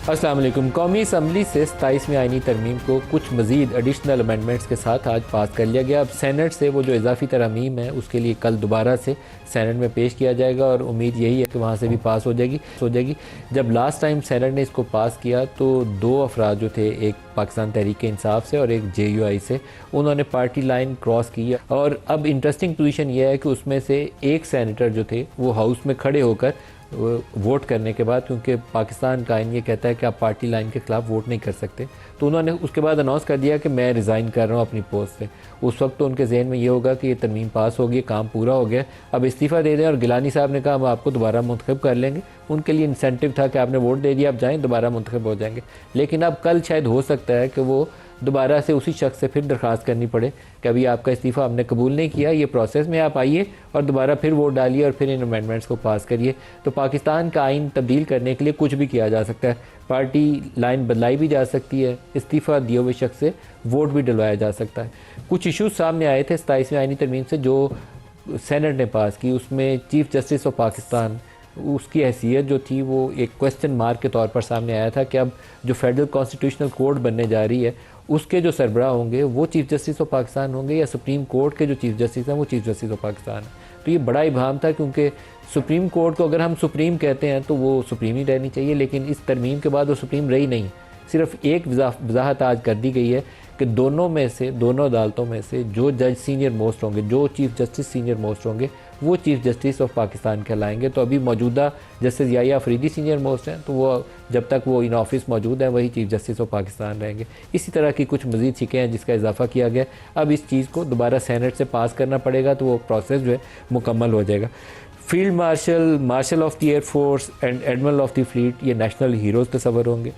अस्सलाम वालेकुम। कौमी असम्बली से 27वीं आइनी तरमीम को कुछ मज़ीद एडिशनल अमेंडमेंट्स के साथ आज पास कर लिया गया। अब सैनेट से वो जो इजाफी तरमीम है उसके लिए कल दोबारा से सैनेट में पेश किया जाएगा और उम्मीद यही है कि वहाँ से भी पास हो जाएगी। जब लास्ट टाइम सैनेट ने इसको पास किया तो दो अफराद जो थे, एक पाकिस्तान तहरीक इंसाफ से और एक JUI से, उन्होंने पार्टी लाइन क्रॉस की और अब इंटरेस्टिंग पोजीशन ये है कि उसमें से एक सैनेटर जो थे वो हाउस में खड़े होकर वोट करने के बाद, क्योंकि पाकिस्तान का आइन ये कहता है कि आप पार्टी लाइन के ख़िलाफ़ वोट नहीं कर सकते, तो उन्होंने उसके बाद अनाउंस कर दिया कि मैं रिज़ाइन कर रहा हूँ अपनी पोस्ट से। उस वक्त तो उनके जहन में ये होगा कि ये तरमीम पास हो गई, काम पूरा हो गया, अब इस्तीफ़ा दे दें। और गिलानी साहब ने कहा हम आपको दोबारा मुंतखब कर लेंगे। उनके लिए इंसेंटिव था कि आपने वोट दे दिया, आप जाएँ दोबारा मुंतखब हो जाएंगे। लेकिन अब कल शायद हो सकता है कि वो दोबारा से उसी शख्स से फिर दरख्वास्त करनी पड़े कि अभी आपका इस्तीफ़ा हमने कबूल नहीं किया, ये प्रोसेस में आप आइए और दोबारा फिर वोट डालिए और फिर इन अमेंडमेंट्स को पास करिए। तो पाकिस्तान का आइन तब्दील करने के लिए कुछ भी किया जा सकता है, पार्टी लाइन बदलाई भी जा सकती है, इस्तीफ़ा दिए हुए शख्स से वोट भी डलवाया जा सकता है। कुछ इशूज़ सामने आए थे 27वीं आइनी तरमीम से जो सेनेट ने पास की। उसमें चीफ़ जस्टिस ऑफ पाकिस्तान, उसकी हैसियत जो थी वो एक क्वेश्चन मार्क के तौर पर सामने आया था कि अब जो फेडरल कॉन्स्टिट्यूशनल कोर्ट बनने जा रही है उसके जो सरबराह होंगे वो चीफ़ जस्टिस ऑफ पाकिस्तान होंगे या सुप्रीम कोर्ट के जो चीफ़ जस्टिस हैं वो चीफ़ जस्टिस ऑफ पाकिस्तान है। तो ये बड़ा इबाम था, क्योंकि सुप्रीम कोर्ट को अगर हम सुप्रीम कहते हैं तो वो सुप्रीम ही रहनी चाहिए, लेकिन इस तरमीम के बाद वो सुप्रीम रही नहीं। सिर्फ एक वजाहत आज कर दी गई है कि दोनों अदालतों में से जो जज सीनियर मोस्ट होंगे, जो चीफ़ जस्टिस सीनियर मोस्ट होंगे, वो चीफ़ जस्टिस ऑफ पाकिस्तान कहलाएंगे। तो अभी मौजूदा जस्टिस याया अफरीदी सीनियर मोस्ट हैं, तो वो जब तक वो इन ऑफिस मौजूद हैं वही चीफ़ जस्टिस ऑफ पाकिस्तान रहेंगे। इसी तरह की कुछ मज़ीद शिकें हैं जिसका इजाफा किया गया। अब इस चीज़ को दोबारा सैनेट से पास करना पड़ेगा तो वो प्रोसेस जो है मुकम्मल हो जाएगा। Field marshal, marshal of the air force and admiral of the fleet, ये नेशनल हीरोज़ तस्वर होंगे।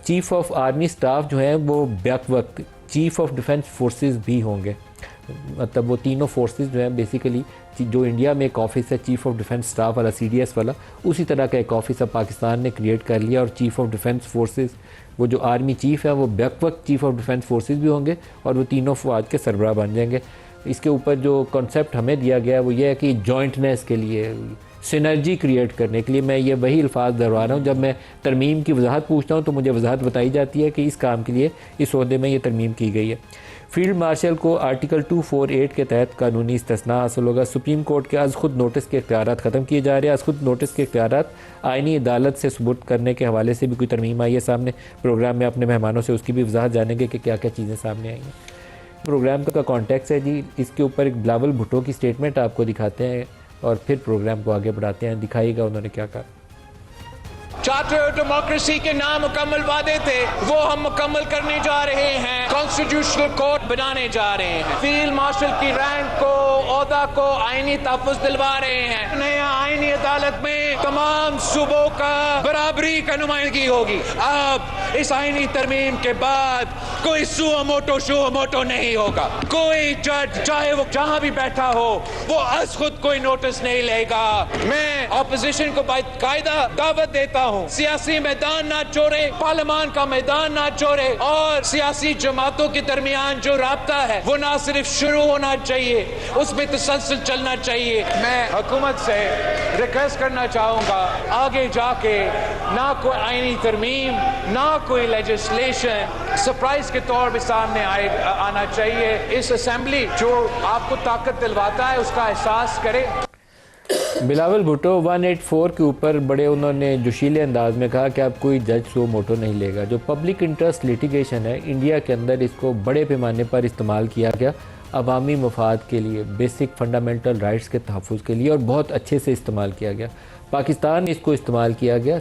चीफ़ ऑफ आर्मी स्टाफ जो हैं वो बैक वक्त चीफ़ ऑफ डिफेंस फोर्सेस भी होंगे। मतलब वो तीनों फोर्सेस जो हैं बेसिकली, जो इंडिया में एक ऑफिस है चीफ़ ऑफ डिफेंस स्टाफ वाला, CDS वाला, उसी तरह का एक ऑफिस अब पाकिस्तान ने क्रिएट कर लिया। और चीफ़ ऑफ डिफेंस फोर्सेस, वो जो आर्मी चीफ़ है वो बैक वक्त चीफ़ ऑफ डिफेंस फोर्सेस भी होंगे और वो तीनों फ़ौज के सरबराह बन जाएंगे। इसके ऊपर जो कॉन्सेप्ट हमें दिया गया है वो ये है कि जॉइंटनेस के लिए, सिनर्जी क्रिएट करने के लिए, मैं ये वही अल्फाज दोहरा रहा हूँ। जब मैं तरमीम की वजाहत पूछता हूँ तो मुझे वजाहत बताई जाती है कि इस काम के लिए इस ओहदे में ये तरमीम की गई है। फील्ड मार्शल को आर्टिकल 248 के तहत कानूनी इस्तिस्ना हासिल होगा। सुप्रीम कोर्ट के आज खुद नोटिस के इख्तियारात ख़त्म किए जा रहे हैं। आज खुद नोटिस के इख्तियारात आइनी अदालत से सबूत करने के हवाले से भी कोई तरमीम आई है सामने। प्रोग्राम में अपने मेहमानों से उसकी भी वजाहत जानेंगे कि क्या क्या चीज़ें सामने आई हैं। प्रोग्राम का कॉन्टेक्स्ट है जी, इसके ऊपर एक बिलावल भुट्टो की स्टेटमेंट आपको दिखाते हैं और फिर प्रोग्राम को आगे बढ़ाते हैं। दिखाइएगा उन्होंने क्या कहा। चार्टर डेमोक्रेसी के नामुकम्मल वादे थे वो हम मुकम्मल करने जा रहे हैं। कॉन्स्टिट्यूशनल कोर्ट बनाने जा रहे हैं। फील्ड मार्शल की रैंक को, ओहदा को आईनी तहफ़्फ़ुज़ दिलवा रहे हैं। नया आईनी अदालत में तमाम सूबों का बराबरी का नुमाइंदगी होगी। अब इस आईनी तरमीम के बाद कोई सुओ मोटो नहीं होगा। कोई जज चाहे वो जहां भी बैठा हो वो अज खुद कोई नोटिस नहीं लेगा। मैं ऑपोजिशन को बाकायदा दावत देता हूं, सियासी मैदान ना छोड़े, पार्लियामान का मैदान ना छोड़े और सियासी जमातों के दरमियान जो राब्ता है वो ना सिर्फ शुरू होना चाहिए, उसमें तसलसल चलना चाहिए। मैं हुकूमत से रिक्वेस्ट करना चाहूंगा आगे जाके ना कोई आईनी तरमीम, ना कोई लेजिस्लेशन सरप्राइज के तौर पे सामने आना चाहिए। इस असेंबली जो आपको ताकत दिलवाता है उसका एहसास करे। बिलावल भुट्टो 184 के ऊपर बड़े उन्होंने जोशीले अंदाज में कहा कि अब कोई जज सो मोटो नहीं लेगा। जो पब्लिक इंटरेस्ट लिटिगेशन है इंडिया के अंदर, इसको बड़े पैमाने पर इस्तेमाल किया गया अवामी मफाद के लिए, बेसिक फंडामेंटल राइट्स के तहफ़्फ़ुज़ के लिए, और बहुत अच्छे से इस्तेमाल किया गया। पाकिस्तान में इसको इस्तेमाल किया गया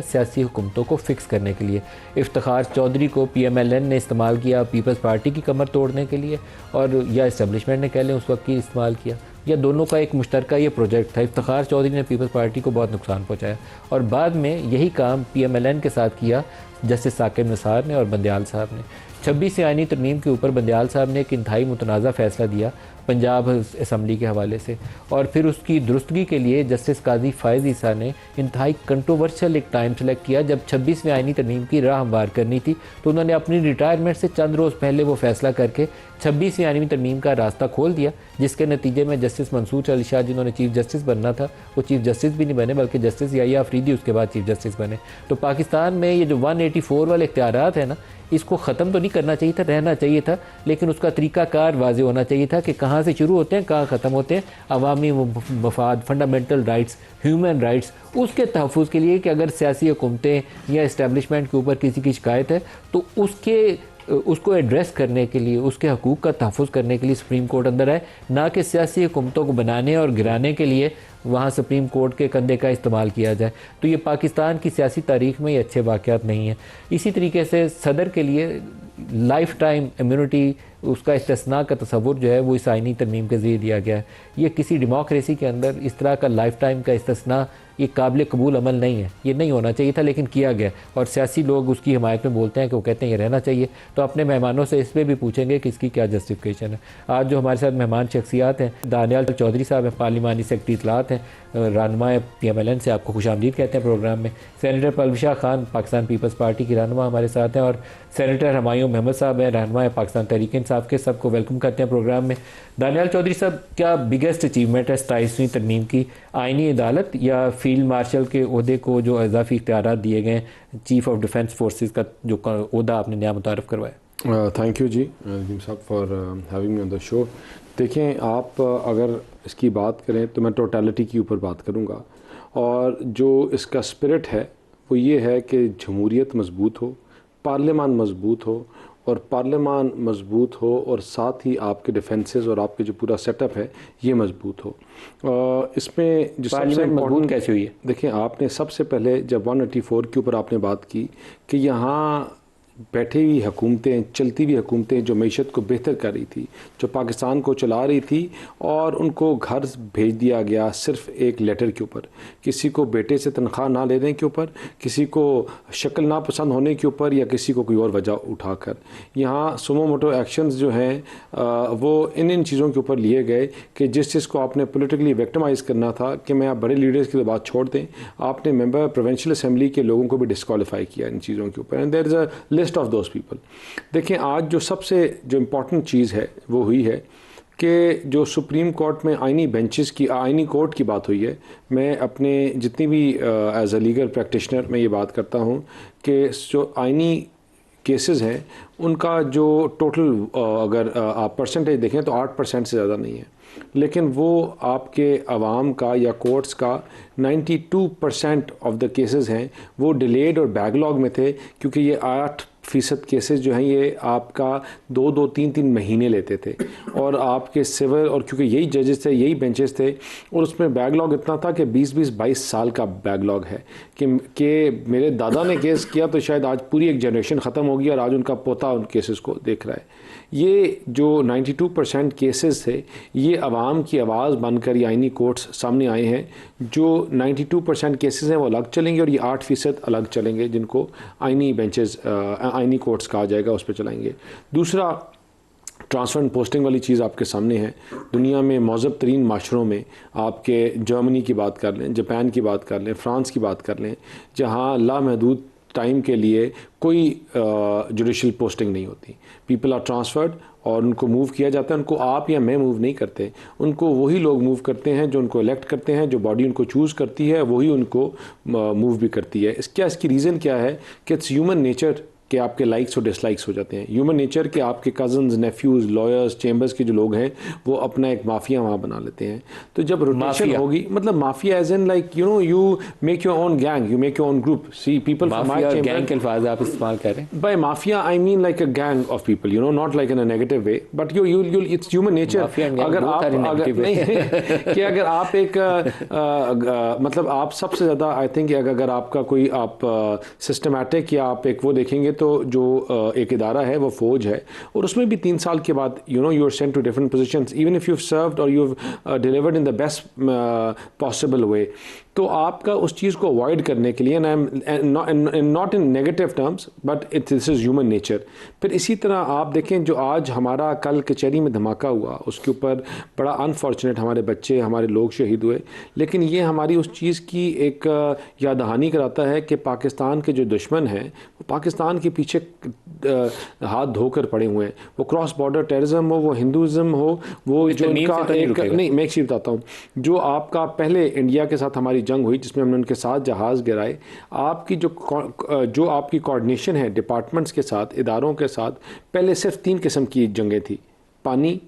सियासी हुकूमतों को फ़िक्स करने के लिए। इफ्तिखार चौधरी को PMLN ने इस्तेमाल किया पीपल्स पार्टी की कमर तोड़ने के लिए, और या इस्टेब्लिशमेंट ने कह लें उस वक्त की इस्तेमाल किया, या दोनों का एक मुश्तरका ये प्रोजेक्ट था। इफ्तिखार चौधरी ने पीपल्स पार्टी को बहुत नुकसान पहुँचाया और बाद में यही काम PMLN के साथ किया जस्टिस साकिब निसार ने और बंदयाल साहब ने। 26 आइनी तरमीम के ऊपर बंदयाल साहब ने एक इंतहाई मुतनाज़ा फ़ैसला दिया। पंजाब असम्बली के हवाले से। और फिर उसकी दुरुस्तगी के लिए जस्टिस काजी फ़ायज़ ईसा ने इंतहाई कंट्रोवर्शियल एक टाइम सेलेक्ट किया जब 26वीं आइनी तरमीम की राह हमवार करनी थी। तो उन्होंने अपनी रिटायरमेंट से चंद रोज़ पहले वो फैसला करके 26वीं आइनी तरमीम का रास्ता खोल दिया, जिसके नतीजे में जस्टिस मंसूर अली शाह जिन्होंने चीफ जस्टिस बनना था वो चीफ जस्टिस भी नहीं बने, बल्कि जस्टिस याहिया अफरीदी उसके बाद चीफ जस्टिस बने। तो पाकिस्तान में ये जो 184 वाले इख्तियारात है ना, इसको ख़त्म तो नहीं करना चाहिए था, रहना चाहिए था, लेकिन उसका तरीक़ाकार वाज़े होना चाहिए था कि कहाँ से शुरू होते हैं, कहाँ ख़त्म होते हैं। अवामी मफाद, फंडामेंटल राइट्स, ह्यूमन राइट्स, उसके तहफ़्फ़ुज़ के लिए कि अगर सियासी हुकूमतें या इस्टेब्लिशमेंट के ऊपर किसी की शिकायत है तो उसको एड्रेस करने के लिए, उसके हकूक़ का तहफ़्फ़ुज़ करने के लिए सुप्रीम कोर्ट अंदर आए, ना कि सियासी हुकूमतों को बनाने और गिराने के लिए वहाँ सुप्रीम कोर्ट के कंधे का इस्तेमाल किया जाए। तो ये पाकिस्तान की सियासी तारीख़ में ये अच्छे वाक़यात नहीं हैं। इसी तरीके से सदर के लिए लाइफ टाइम इम्यूनिटी, उसका इस्तिस्ना का तसव्वुर जो है वो इस आइनी तरमीम के ज़रिए दिया गया है। ये किसी डेमोक्रेसी के अंदर इस तरह का लाइफ टाइम का इस्तिस्ना ये काबिल कबूल अमल नहीं है, ये नहीं होना चाहिए था, लेकिन किया गया। और सियासी लोग उसकी हिमायत में बोलते हैं कि वो कहते हैं ये रहना चाहिए। तो अपने मेहमानों से इस पर भी पूछेंगे कि इसकी क्या जस्टिफिकेशन है। आज जो हमारे साथ मेहमान शख्सियात हैं, दानियाल चौधरी साहब हैं, पार्लिमानी सेक्रेटरी इत्तलात हैं, रहनुमा PMLN से, आपको खुशामदीद कहते हैं प्रोग्राम में। सेनेटर परवेश खान पाकिस्तान पीपल्स पार्टी की रहनुमा हमारे साथ हैं, और सेनेटर हुमायूं महमूद साहब हैं, रहनुमा पाकिस्तान तहरीक इंसाफ के। सबको वेलकम करते हैं प्रोग्राम में। दानियाल चौधरी साहब, क्या बिगेस्ट अचीवमेंट है 27वीं तरमीम की, आइनी अदालत या फील्ड मार्शल के ओहदे को जो इजाफी इख्तियारात दिए गए, चीफ ऑफ डिफेंस फोर्सेस का जो ओहदा आपने नया मुतारफ़ करवाया? थैंक यू जी नदीम साहब for having me on the show. देखें, आप अगर इसकी बात करें तो मैं टोटलिटी के ऊपर बात करूंगा, और जो इसका स्पिरिट है वो ये है कि जमहूरियत मजबूत हो, पार्लियामान मजबूत हो, और पार्लियामान मजबूत हो और साथ ही आपके डिफेंसेस और आपके जो पूरा सेटअप है ये मजबूत हो। इसमें जो सबसे मजबूत कैसे हुई है? देखें, आपने सबसे पहले जब 184 के ऊपर आपने बात की कि यहाँ बैठी हुई हुकूमतें, चलती हुई हुकूमतें जो मईशत को बेहतर कर रही थी, जो पाकिस्तान को चला रही थी, और उनको घर भेज दिया गया सिर्फ एक लेटर के ऊपर, किसी को बेटे से तनख्वाह ना लेने के ऊपर, किसी को शक्ल ना पसंद होने के ऊपर, या किसी को कोई और वजह उठाकर। यहाँ सुमो मोटो एक्शंस जो हैं वो इन चीज़ों के ऊपर लिए गए कि जिस चीज़ को आपने पॉलिटिकली विक्टिमाइज़ करना था कि मैं आप बड़े लीडर्स की बात छोड़ दें, आपने मेंबर प्रोविंशियल असेंबली के लोगों को भी डिस्क्वालीफाई किया इन चीज़ों के ऊपर, and there is a list of those people. देखें, आज जो सबसे जो इम्पोर्टेंट चीज़ है वो हुई है कि जो सुप्रीम कोर्ट में आइनी बेंचेस की, आइनी कोर्ट की बात हुई है। मैं अपने जितनी भी एज अ लीगल प्रैक्टिशनर मैं ये बात करता हूँ कि जो आइनी केसेस हैं उनका जो टोटल अगर आप परसेंटेज देखें तो 8% से ज़्यादा नहीं है, लेकिन वो आपके अवाम का या कोर्ट्स का 92% ऑफ द केसेस हैं वो डिलेड और बैकलॉग में थे, क्योंकि ये 8% केसेस जो हैं ये आपका 2-2, 3-3 महीने लेते थे, और आपके सिविल, और क्योंकि यही जजेस थे, यही बेंचेस थे, और उसमें बैकलॉग इतना था कि 20-22 साल का बैकलॉग है कि मेरे दादा ने केस किया तो शायद आज पूरी एक जनरेशन ख़त्म होगी और आज उनका पोता उन केसेस को देख रहा है। ये जो 92% केसेस थे ये अवाम की आवाज़ बनकर ये आइनी कोर्ट्स सामने आए हैं। जो 92% केसेस हैं वो अलग चलेंगे, और ये 8% अलग चलेंगे जिनको आइनी बेंचेस, आइनी कोर्ट्स कहा जाएगा, उस पर चलाएंगे। दूसरा, ट्रांसफ़र एंड पोस्टिंग वाली चीज़ आपके सामने है। दुनिया में महज़ब तरीन माशरों में आपके जर्मनी की बात कर लें, जापान की बात कर लें, फ़्रांस की बात कर लें, जहाँ लामहदूद टाइम के लिए कोई जुडिशल पोस्टिंग नहीं होती। पीपल आर ट्रांसफर्ड और उनको मूव किया जाता है। उनको आप या मैं मूव नहीं करते, उनको वही लोग मूव करते हैं जो उनको इलेक्ट करते हैं, जो बॉडी उनको चूज़ करती है वही उनको मूव भी करती है। इसकी रीज़न क्या है कि इट्स ह्यूमन नेचर कि आपके लाइक्स और डिसलाइक्स हो जाते हैं। ह्यूमन नेचर के आपके कज़न्स, नेफ्यूज़, लॉयर्स, चेंबर्स के जो लोग हैं वो अपना एक माफिया वहाँ बना लेते हैं। तो जब रोटेशन होगी, मतलब mafia as in like you make your own gang, you make your own group. See people from my chamber, gang के अल्फाज आप इस्तेमाल कर रहे हैं। By mafia I mean like a gang of people, not like in a negative way, but you it's human nature. अगर आप कि अगर आप एक मतलब आप सबसे ज़्यादा आई थिंक अगर आपका कोई आप सिस्टमैटिक या आप एक वो देखेंगे तो जो एक इदारा है वो फौज है, और उसमें भी 3 साल के बाद you are sent to different positions, even if you have served और you have delivered in the best possible way. तो आपका उस चीज़ को अवॉइड करने के लिए, not in negative terms but this is human nature. फिर इसी तरह आप देखें जो आज हमारा कल कचहरी में धमाका हुआ, उसके ऊपर बड़ा अनफॉर्चुनेट हमारे बच्चे, हमारे लोग शहीद हुए, लेकिन ये हमारी उस चीज़ की एक याद दहानी कराता है कि पाकिस्तान के जो दुश्मन हैं वो पाकिस्तान के पीछे हाथ धोकर पड़े हुए हैं। वो क्रॉस बॉर्डर टेररिज्म हो, वो हिंदुज़म हो, वो जो इनका एक नहीं, मैं एक चीज़ बताता हूँ, जो आपका पहले इंडिया के साथ हमारी जंग हुई जिसमें हमने उनके साथ जहाज़ गिराए, आपकी जो आपकी कोऑर्डिनेशन है डिपार्टमेंट्स के साथ, इदारों के साथ, पहले सिर्फ 3 किस्म की जंगें थी, पानी,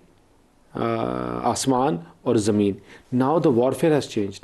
आसमान और ज़मीन। Now the warfare has changed.